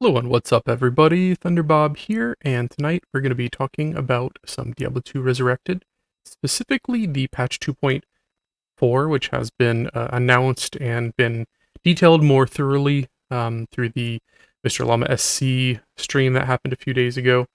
Hello and what's up everybody, Thunderbob here, and tonight we're going to be talking about some Diablo 2 Resurrected, specifically the patch 2.4, which has been announced and been detailed more thoroughly through the Mr. Llama SC stream that happened a few days ago.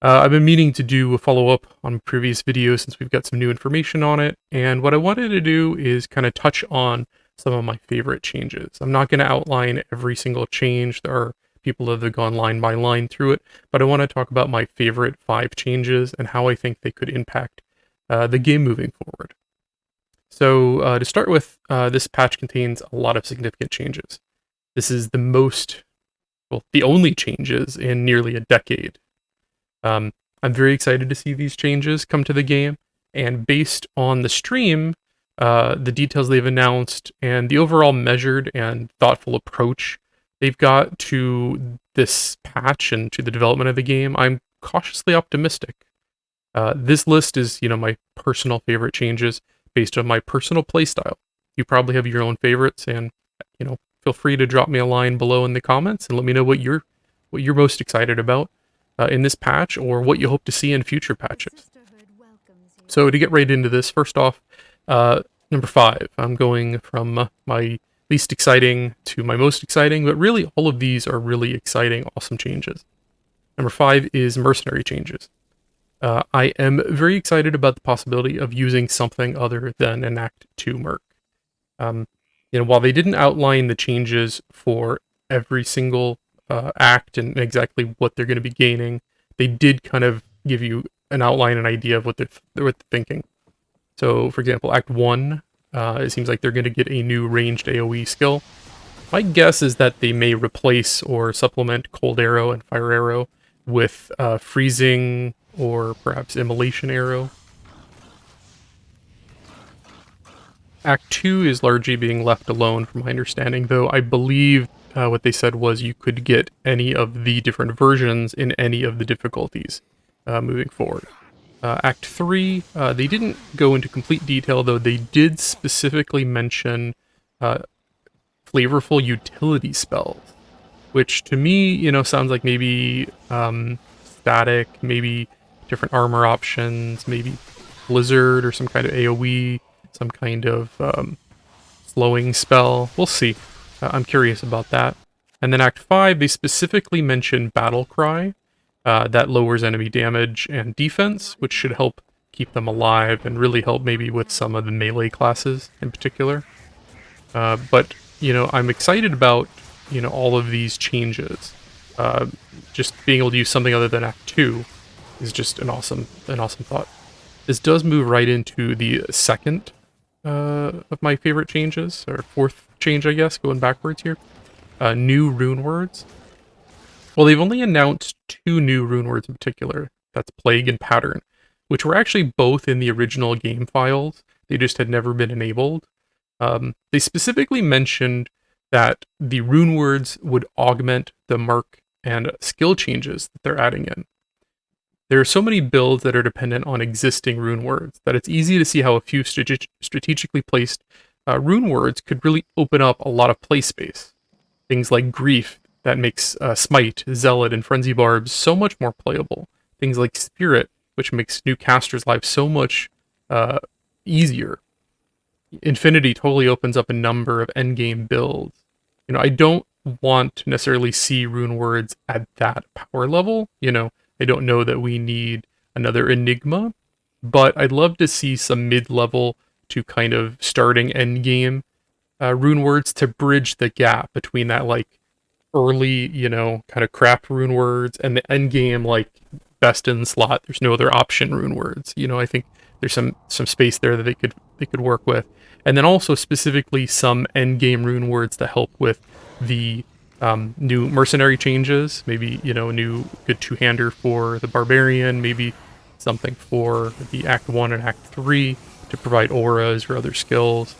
I've been meaning to do a follow-up on previous videos since we've got some new information on it, and what I wanted to do is kind of touch on some of my favorite changes. I'm not going to outline every single change. There are people that have gone line by line through it, but I want to talk about my favorite 5 changes and how I think they could impact the game moving forward. So to start with, this patch contains a lot of significant changes. This is the only changes in nearly a decade. I'm very excited to see these changes come to the game, and based on the stream, the details they've announced, and the overall measured and thoughtful approach they've got to this patch and to the development of the game, I'm cautiously optimistic. This list is, my personal favorite changes based on my personal playstyle. You probably have your own favorites, and feel free to drop me a line below in the comments and let me know what you're most excited about in this patch, or what you hope to see in future patches. So to get right into this, first off, number 5, I'm going from my least exciting to my most exciting, but really all of these are really exciting, awesome changes. Number 5 is mercenary changes. I am very excited about the possibility of using something other than an Act 2 Merc. While they didn't outline the changes for every single act and exactly what they're going to be gaining, they did kind of give you an outline, an idea of what they're thinking. So, for example, Act 1, it seems like they're going to get a new ranged AoE skill. My guess is that they may replace or supplement Cold Arrow and Fire Arrow with Freezing or perhaps Immolation Arrow. Act 2 is largely being left alone from my understanding, though I believe what they said was you could get any of the different versions in any of the difficulties moving forward. Act 3, they didn't go into complete detail, though they did specifically mention flavorful utility spells, which to me, sounds like maybe static, maybe different armor options, maybe Blizzard or some kind of AoE, some kind of slowing spell. We'll see. I'm curious about that. And then Act 5, they specifically mention Battle Cry, that lowers enemy damage and defense, which should help keep them alive and really help maybe with some of the melee classes in particular. But I'm excited about, all of these changes. Just being able to use something other than Act 2 is just an awesome thought. This does move right into the second of my favorite changes, or fourth change, I guess, going backwards here. New Runewords. Well, they've only announced 2 new Runewords in particular. That's Plague and Pattern, which were actually both in the original game files. They just had never been enabled. They specifically mentioned that the Runewords would augment the Merc and skill changes that they're adding in. There are so many builds that are dependent on existing Runewords that it's easy to see how a few strategically placed Runewords could really open up a lot of play space. Things like Grief, that makes Smite, Zealot, and Frenzy Barbs so much more playable. Things like Spirit, which makes new casters' lives so much easier. Infinity totally opens up a number of endgame builds. I don't want to necessarily see Runewords at that power level. I don't know that we need another Enigma, but I'd love to see some mid-level to kind of starting endgame Runewords to bridge the gap between that, early, kind of crap Runewords and the endgame, best in slot, there's no other option Runewords. I think there's some space there that they could work with. And then also specifically some endgame Runewords to help with the new mercenary changes, maybe, a new good two-hander for the Barbarian, maybe something for the Act 1 and Act 3 to provide auras or other skills.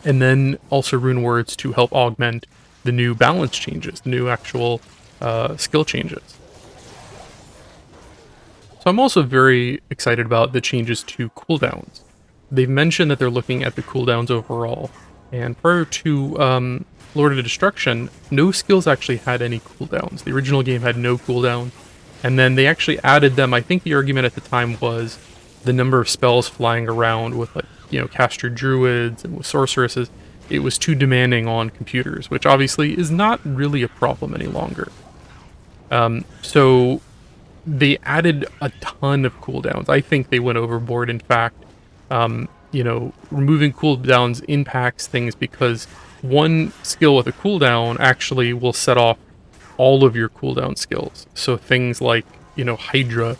And then also Runewords to help augment the new balance changes, the new actual skill changes. So I'm also very excited about the changes to cooldowns. They've mentioned that they're looking at the cooldowns overall, and prior to Lord of Destruction, no skills actually had any cooldowns. The original game had no cooldowns, and then they actually added them. I think the argument at the time was the number of spells flying around with, like, caster druids and with sorceresses. It was too demanding on computers, which obviously is not really a problem any longer. So they added a ton of cooldowns. I think they went overboard. In fact, removing cooldowns impacts things because one skill with a cooldown actually will set off all of your cooldown skills. So things like, Hydra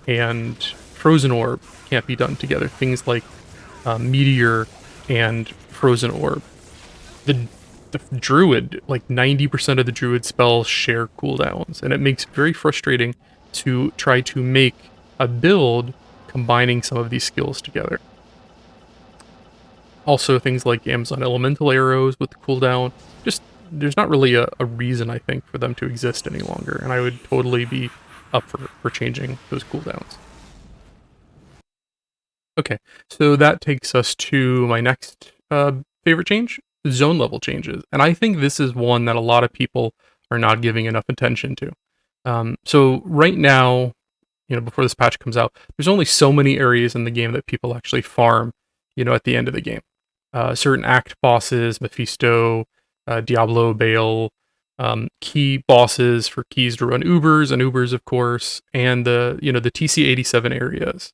and Frozen Orb can't be done together. Things like Meteor and Frozen Orb. The Druid, like 90% of the Druid spells share cooldowns, and it makes it very frustrating to try to make a build combining some of these skills together. Also, things like Amazon Elemental Arrows with the cooldown, just there's not really a reason, I think, for them to exist any longer, and I would totally be up for changing those cooldowns. Okay, so that takes us to my next favorite change, zone level changes, and I think this is one that a lot of people are not giving enough attention to. So right now, before this patch comes out, there's only so many areas in the game that people actually farm, at the end of the game. Certain act bosses, Mephisto, Diablo, Bale, key bosses for keys to run Ubers, and Ubers, of course, and the TC-87 areas.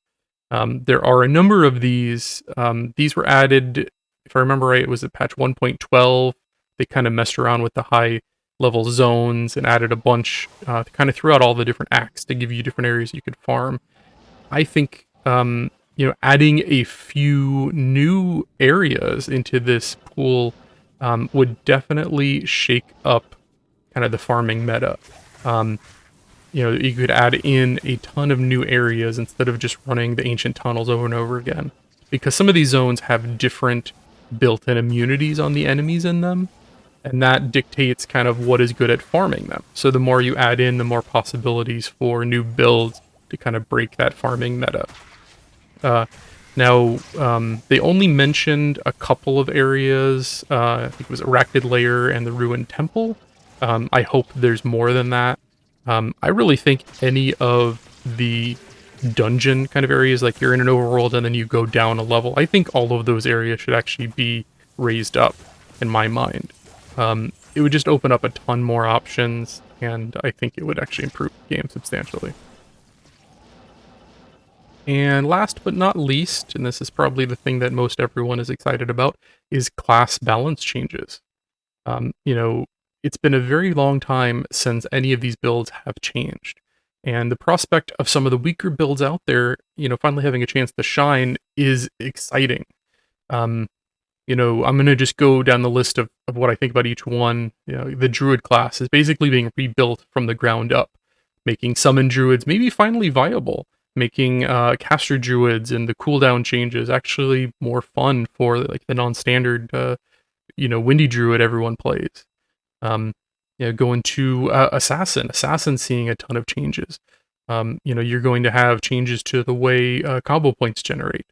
There are a number of these. These were added, if I remember right, it was at patch 1.12. They kind of messed around with the high level zones and added a bunch, kind of threw out all the different acts to give you different areas you could farm. I think, adding a few new areas into this pool would definitely shake up kind of the farming meta. You could add in a ton of new areas instead of just running the ancient tunnels over and over again. Because some of these zones have different built-in immunities on the enemies in them, and that dictates kind of what is good at farming them. So the more you add in, the more possibilities for new builds to kind of break that farming meta. Now, they only mentioned a couple of areas. I think it was Resurrected Lair and the Ruined Temple. I hope there's more than that. I really think any of the dungeon kind of areas, like you're in an overworld and then you go down a level, I think all of those areas should actually be raised up, in my mind. It would just open up a ton more options, and I think it would actually improve the game substantially. And last but not least, and this is probably the thing that most everyone is excited about, is class balance changes. It's been a very long time since any of these builds have changed. And the prospect of some of the weaker builds out there, finally having a chance to shine is exciting. I'm going to just go down the list of what I think about each one. The Druid class is basically being rebuilt from the ground up, making Summon Druids maybe finally viable, making Caster Druids and the cooldown changes actually more fun for like the non-standard, Windy Druid everyone plays. Going to Assassin seeing a ton of changes. You're going to have changes to the way combo points generate.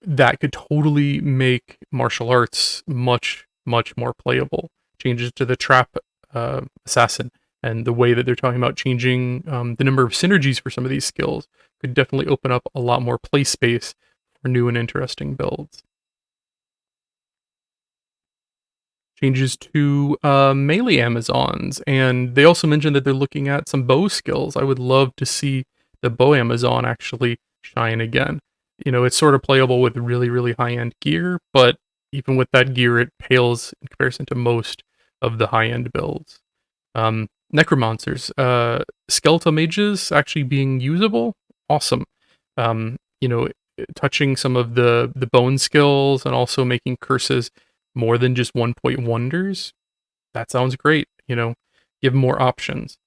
That could totally make martial arts much, much more playable. Changes to the trap assassin and the way that they're talking about changing the number of synergies for some of these skills could definitely open up a lot more play space for new and interesting builds. Changes to melee Amazons, and they also mentioned that they're looking at some bow skills. I would love to see the bow Amazon actually shine again. It's sort of playable with really, really high-end gear, but even with that gear, it pales in comparison to most of the high-end builds. Necromancers, skeletal mages actually being usable, awesome. Touching some of the bone skills and also making curses more than just 1-point wonders, that sounds great. Give more options.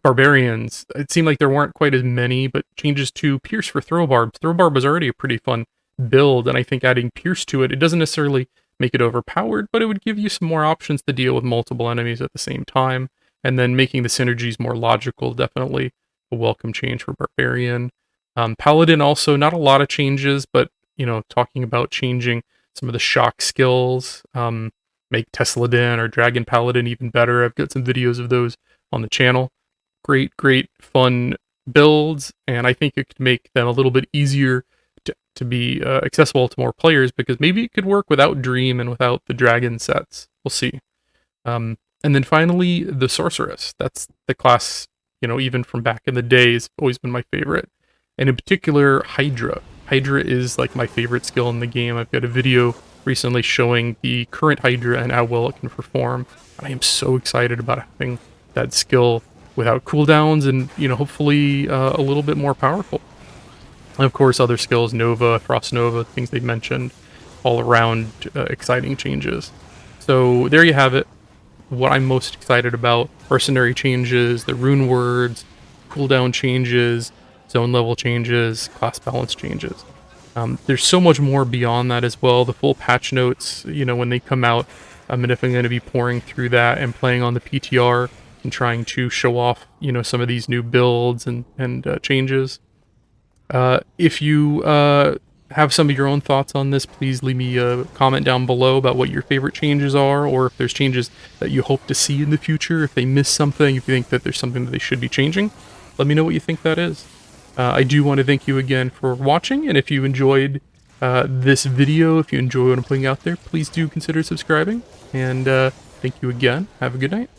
Barbarians, it seemed like there weren't quite as many, but changes to Pierce for Throwbarb. Throwbarb was already a pretty fun build, and I think adding Pierce to it doesn't necessarily make it overpowered, but it would give you some more options to deal with multiple enemies at the same time, and then making the synergies more logical, definitely a welcome change for Barbarian. Paladin also, not a lot of changes, but, talking about changing some of the shock skills, make Tesladin or Dragon Paladin even better. I've got some videos of those on the channel. Great, fun builds, and I think it could make them a little bit easier to be accessible to more players, because maybe it could work without Dream and without the Dragon sets. We'll see. And then finally, the Sorceress. That's the class, even from back in the day, has always been my favorite. And in particular, Hydra. Hydra is like my favorite skill in the game. I've got a video recently showing the current Hydra and how well it can perform. I am so excited about having that skill without cooldowns and, hopefully a little bit more powerful. And of course, other skills, Nova, Frost Nova, things they mentioned, all around exciting changes. So there you have it. What I'm most excited about: mercenary changes, the Runewords, cooldown changes, zone level changes, class balance changes. There's so much more beyond that as well. The full patch notes, when they come out, I'm definitely going to be pouring through that and playing on the PTR and trying to show off, some of these new builds and changes. If you have some of your own thoughts on this, please leave me a comment down below about what your favorite changes are, or if there's changes that you hope to see in the future. If they miss something, if you think that there's something that they should be changing, let me know what you think that is. I do want to thank you again for watching, and if you enjoyed this video, if you enjoy what I'm putting out there, please do consider subscribing, and thank you again. Have a good night.